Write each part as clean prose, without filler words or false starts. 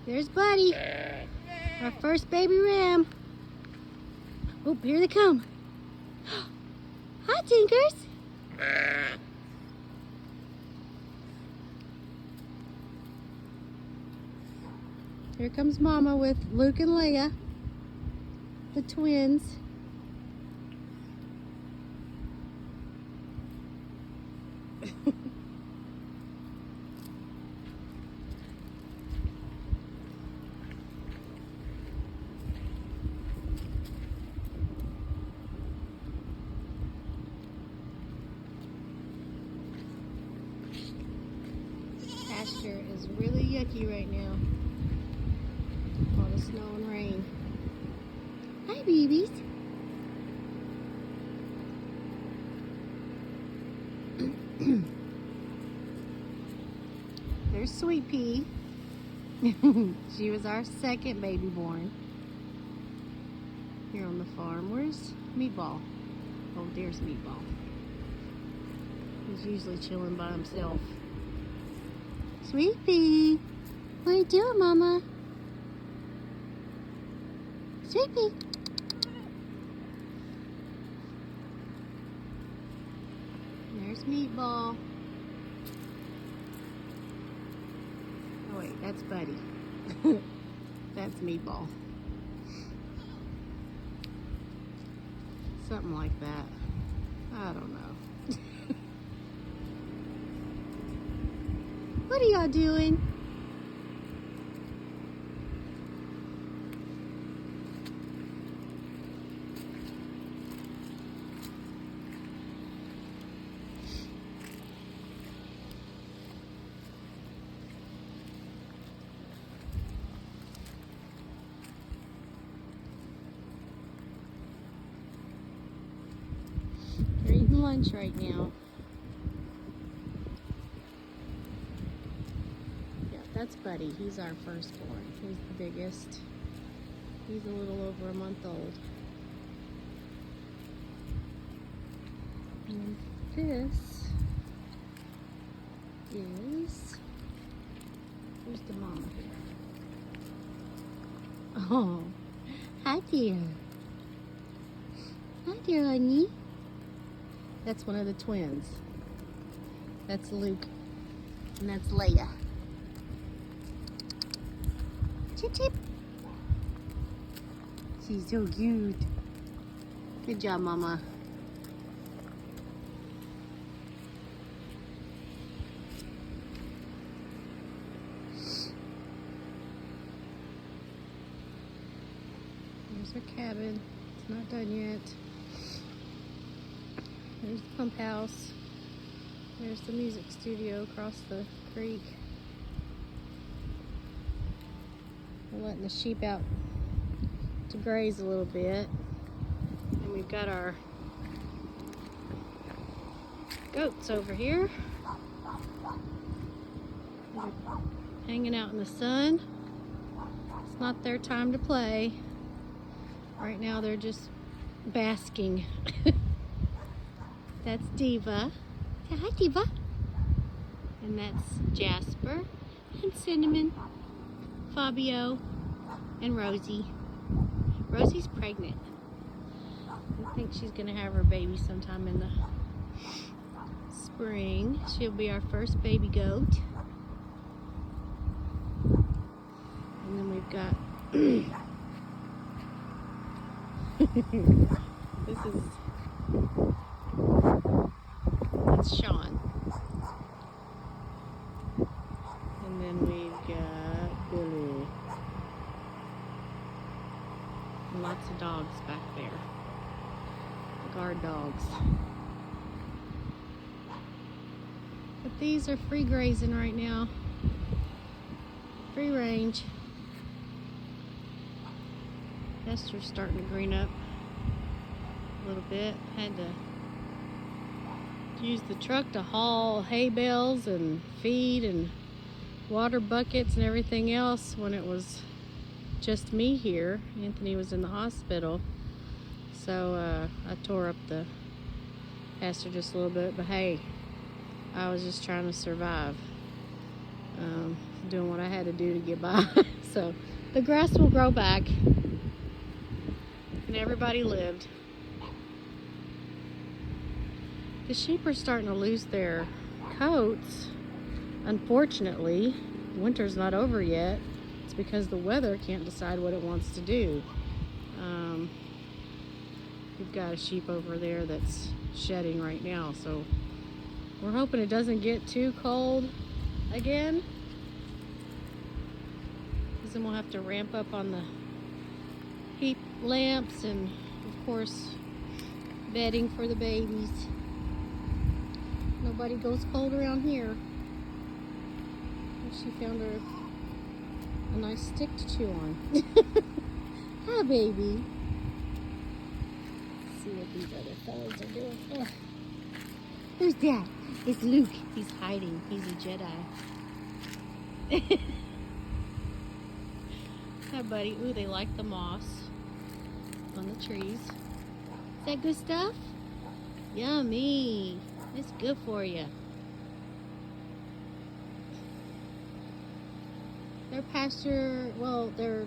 There's Buddy, our first baby ram. Oh, here they come. Hi, Tinkers. Here comes Mama with Luke and Leia, the twins. Pasture is really yucky right now. All the snow and rain. Hi, babies. There's Sweet Pea. She was our second baby born here on the farm. Where's Meatball? Oh, there's Meatball. He's usually chilling by himself. Sweet Pea, what are you doing, Mama? Sweet Pea. There's Meatball. Oh wait, that's Buddy. That's Meatball. Something like that. I don't know. What are y'all doing? They're eating lunch right now. That's Buddy. He's our firstborn. He's the biggest. He's a little over a month old. And this is... Where's the mama here? Oh, hi dear. Hi dear, honey. That's one of the twins. That's Luke. And that's Leia. Chip, chip. She's so cute. Good job, Mama. There's our cabin. It's not done yet. There's the pump house. There's the music studio across the creek. We're letting the sheep out to graze a little bit. And we've got our goats over here. They're hanging out in the sun. It's not their time to play. Right now they're just basking. That's Diva. Say hi, Diva. And that's Jasper and Cinnamon, Fabio, and Rosie. Rosie's pregnant. I think she's gonna have her baby sometime in the spring. She'll be our first baby goat. And then we've got that's Sean. And then we've got Billy. And lots of dogs back there. The guard dogs. But these are free grazing right now. Free range. Pasture's starting to green up a little bit. Had to use the truck to haul hay bales and feed and water buckets and everything else when it was just me here. Anthony was in the hospital, so I tore up the pasture just a little bit, but hey, I was just trying to survive. doing what I had to do to get by. So the grass will grow back, and everybody lived. The sheep are starting to lose their coats. Unfortunately, winter's not over yet. It's because the weather can't decide what it wants to do. We've got a sheep over there that's shedding right now, so we're hoping it doesn't get too cold again, because then we'll have to ramp up on the heat lamps and, of course, bedding for the babies. Nobody goes cold around here. She found her a nice stick to chew on. Hi, baby. Let's see what these other fellas are doing. Ugh. Who's that? It's Luke. He's hiding. He's a Jedi. Hi, buddy. Ooh, they like the moss on the trees. Is that good stuff? Yummy. It's good for you. Their pasture, well, their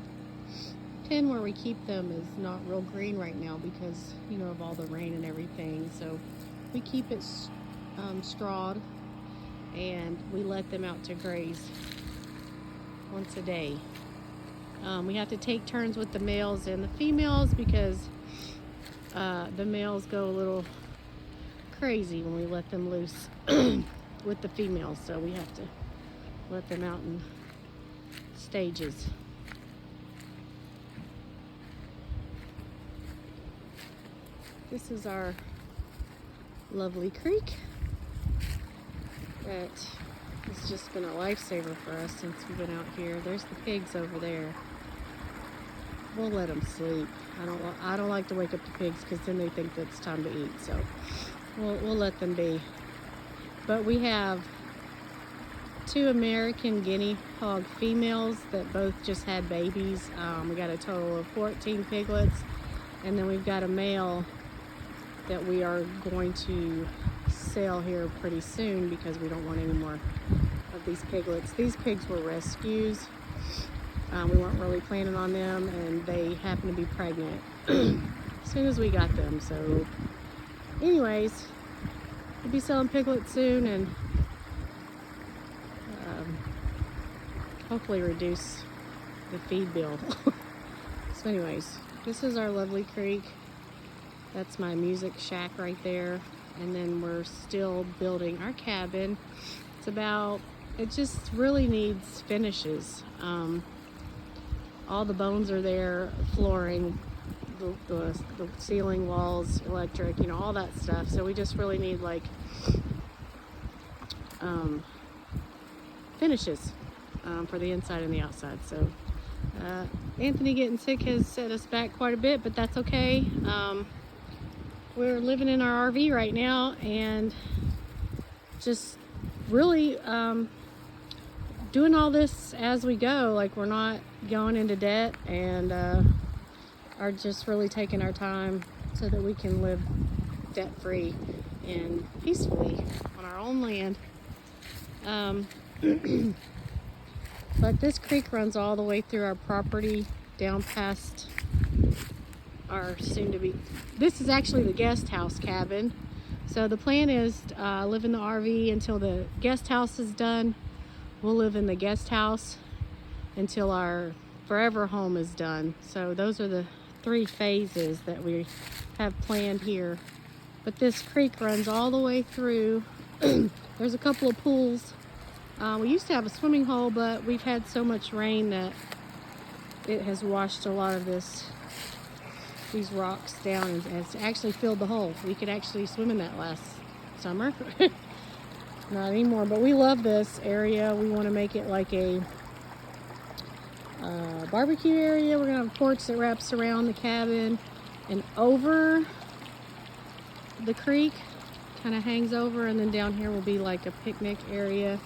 pen where we keep them is not real green right now because, you know, of all the rain and everything. So we keep it strawed, and we let them out to graze once a day. We have to take turns with the males and the females because the males go a little crazy when we let them loose with the females. So we have to let them out in stages. This is our lovely creek that has just been a lifesaver for us since we've been out here. There's the pigs over there. We'll let them sleep. I don't like to wake up the pigs because then they think that it's time to eat. So we'll let them be. But we have 2 American guinea hog females that both just had babies. We got a total of 14 piglets, and then we've got a male that we are going to sell here pretty soon because we don't want any more of these piglets. These pigs were rescues. We weren't really planning on them, and they happened to be pregnant as soon as we got them. So anyways, we'll be selling piglets soon, and hopefully reduce the feed bill. So anyways, this is our lovely creek. That's my music shack right there. And then we're still building our cabin. It just really needs finishes. All the bones are there, flooring, the ceiling, walls, electric, you know, all that stuff. So we just really need like finishes for the inside and the outside. So Anthony getting sick has set us back quite a bit, but that's okay. We're living in our RV right now and just really doing all this as we go. Like, we're not going into debt, and are just really taking our time so that we can live debt-free and peacefully on our own land. But this creek runs all the way through our property down past our soon-to-be. This is actually the guest house cabin. So the plan is live in the RV until the guest house is done. We'll live in the guest house until our forever home is done. So those are the 3 phases that we have planned here. But this creek runs all the way through. There's a couple of pools. We used to have a swimming hole, but we've had so much rain that it has washed a lot of these rocks down and has actually filled the hole. We could actually swim in that last summer. Not anymore, but we love this area. We want to make it like a barbecue area. We're gonna have a porch that wraps around the cabin and over the creek, kind of hangs over, and then down here will be like a picnic area.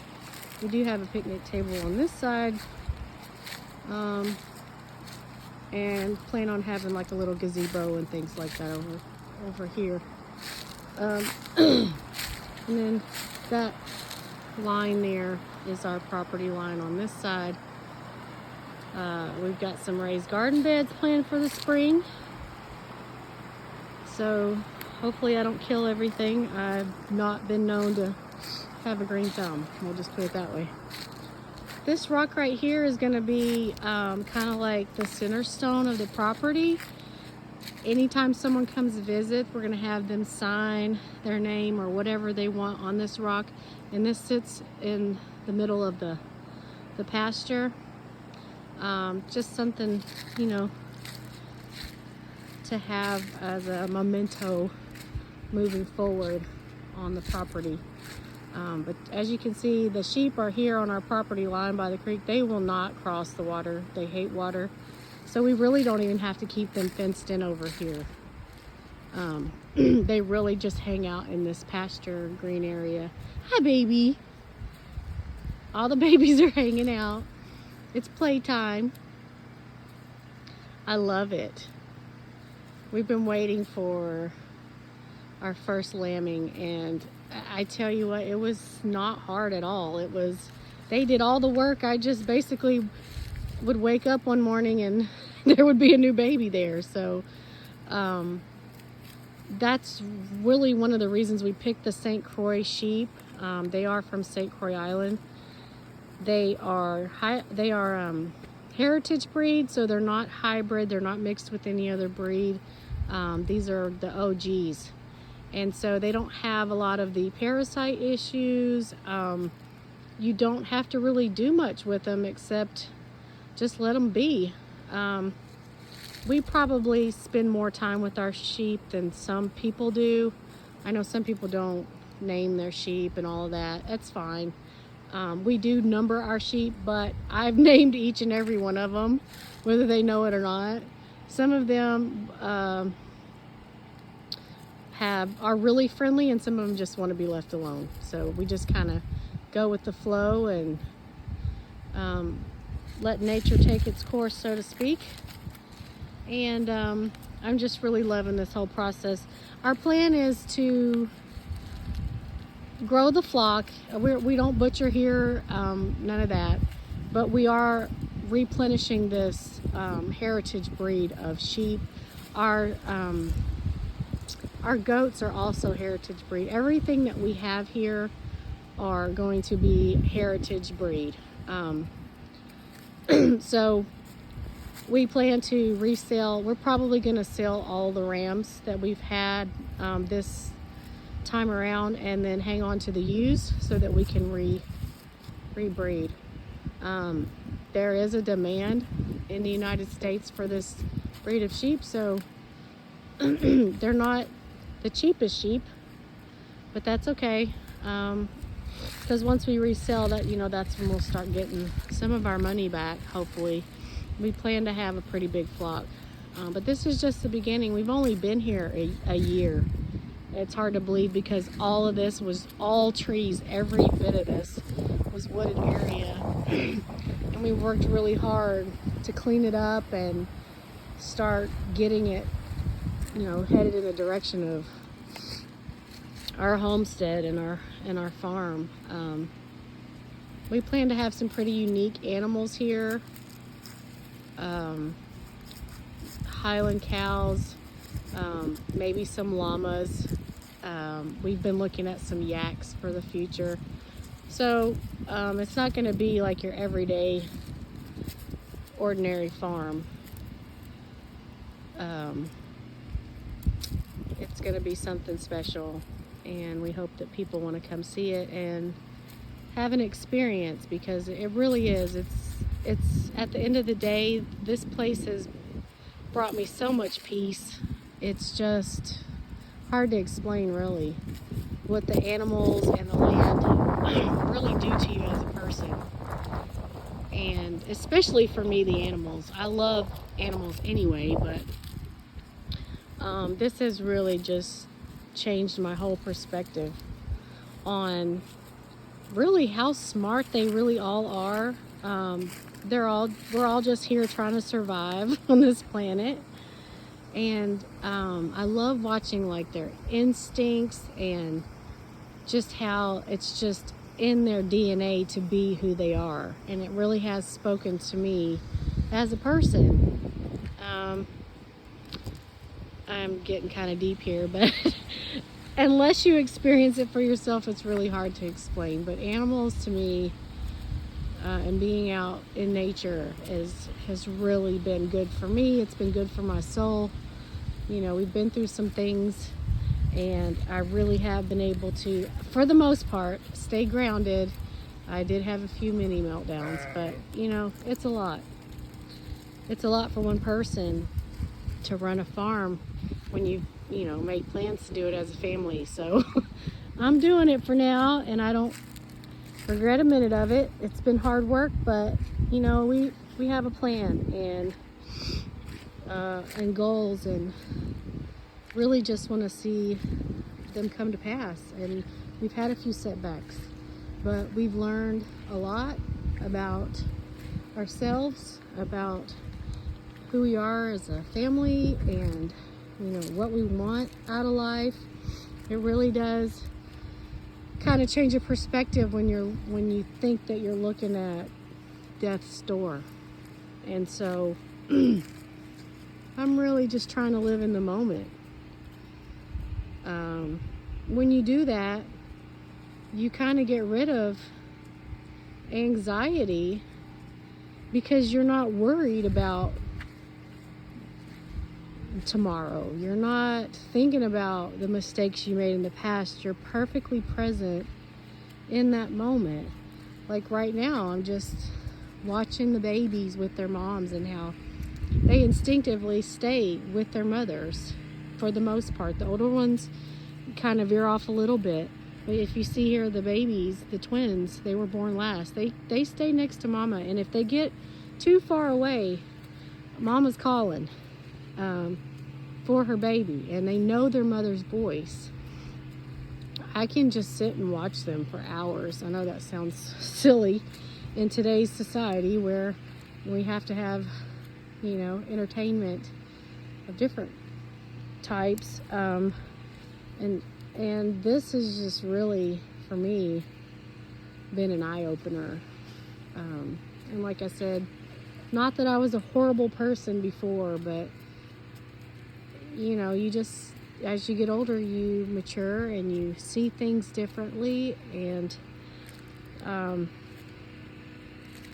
We do have a picnic table on this side, and plan on having like a little gazebo and things like that over here. And then that line there is our property line on this side. We've got some raised garden beds planned for the spring. So hopefully I don't kill everything. I've not been known to have a green thumb. We'll just put it that way. This rock right here is going to be kind of like the center stone of the property. Anytime someone comes to visit, we're going to have them sign their name or whatever they want on this rock. And this sits in the middle of the pasture. Just something, you know, to have as a memento moving forward on the property. But as you can see, the sheep are here on our property line by the creek. They will not cross the water. They hate water. So we really don't even have to keep them fenced in over here. They really just hang out in this pasture green area. Hi, baby. All the babies are hanging out. It's playtime. I love it. We've been waiting for our first lambing, and I tell you what, it was not hard at all. They did all the work. I just basically would wake up one morning and there would be a new baby there. So that's really one of the reasons we picked the St. Croix sheep. They are from St. Croix Island. They are heritage breed, so they're not hybrid. They're not mixed with any other breed. These are the OGs. And so they don't have a lot of the parasite issues. You don't have to really do much with them except just let them be. We probably spend more time with our sheep than some people do. I know some people don't name their sheep and all of that. That's fine. We do number our sheep, but I've named each and every one of them, whether they know it or not. Some of them are really friendly, and some of them just want to be left alone. So we just kind of go with the flow and let nature take its course, so to speak. And I'm just really loving this whole process. Our plan is to grow the flock. We don't butcher here, none of that, but we are replenishing this heritage breed of sheep. Our goats are also heritage breed. Everything that we have here are going to be heritage breed. So we plan to resell. We're probably going to sell all the rams that we've had this time around, and then hang on to the ewes so that we can rebreed. There is a demand in the United States for this breed of sheep, so they're not the cheapest sheep, but that's okay, because once we resell that, you know, that's when we'll start getting some of our money back, hopefully. We plan to have a pretty big flock, but this is just the beginning. We've only been here a year. It's hard to believe because all of this was all trees. Every bit of this was wooded area, and we worked really hard to clean it up and start getting it, you know, headed in the direction of our homestead and our farm. We plan to have some pretty unique animals here. Highland cows, maybe some llamas. We've been looking at some yaks for the future. So it's not going to be like your everyday ordinary farm. It's going to be something special, and we hope that people want to come see it and have an experience, because it really is. It's at the end of the day, this place has brought me so much peace. It's just hard to explain, really, what the animals and the land really do to you as a person. And especially for me, the animals. I love animals anyway, but this has really just changed my whole perspective on really how smart they really all are. We're all just here trying to survive on this planet. And I love watching like their instincts and just how it's just in their DNA to be who they are, and it really has spoken to me as a person. I'm getting kind of deep here, but unless you experience it for yourself, it's really hard to explain. But animals to me, and being out in nature has really been good for me. It's been good for my soul. You know, we've been through some things, and I really have been able to, for the most part, stay grounded. I did have a few mini meltdowns, but you know, it's a lot. It's a lot for one person to run a farm when you know, make plans to do it as a family. So I'm doing it for now, and I don't regret a minute of it. It's been hard work, but you know, we have a plan and goals, and really just want to see them come to pass. And we've had a few setbacks, but we've learned a lot about ourselves, about who we are as a family, and you know, what we want out of life. It really does kind of change your perspective when you think that you're looking at death's door. And so I'm really just trying to live in the moment. When you do that, you kind of get rid of anxiety, because you're not worried about tomorrow. You're not thinking about the mistakes you made in the past. You're perfectly present in that moment. Like right now, I'm just watching the babies with their moms and how they instinctively stay with their mothers for the most part. The older ones kind of veer off a little bit, but if you see here, the babies, the twins, they were born last. They stay next to mama, and if they get too far away, mama's calling for her baby, and they know their mother's voice. I can just sit and watch them for hours. I know that sounds silly in today's society where we have to have, you know, entertainment of different types, and this has just really, for me, been an eye-opener. And like I said, not that I was a horrible person before, but you know, you just, as you get older, you mature and you see things differently. And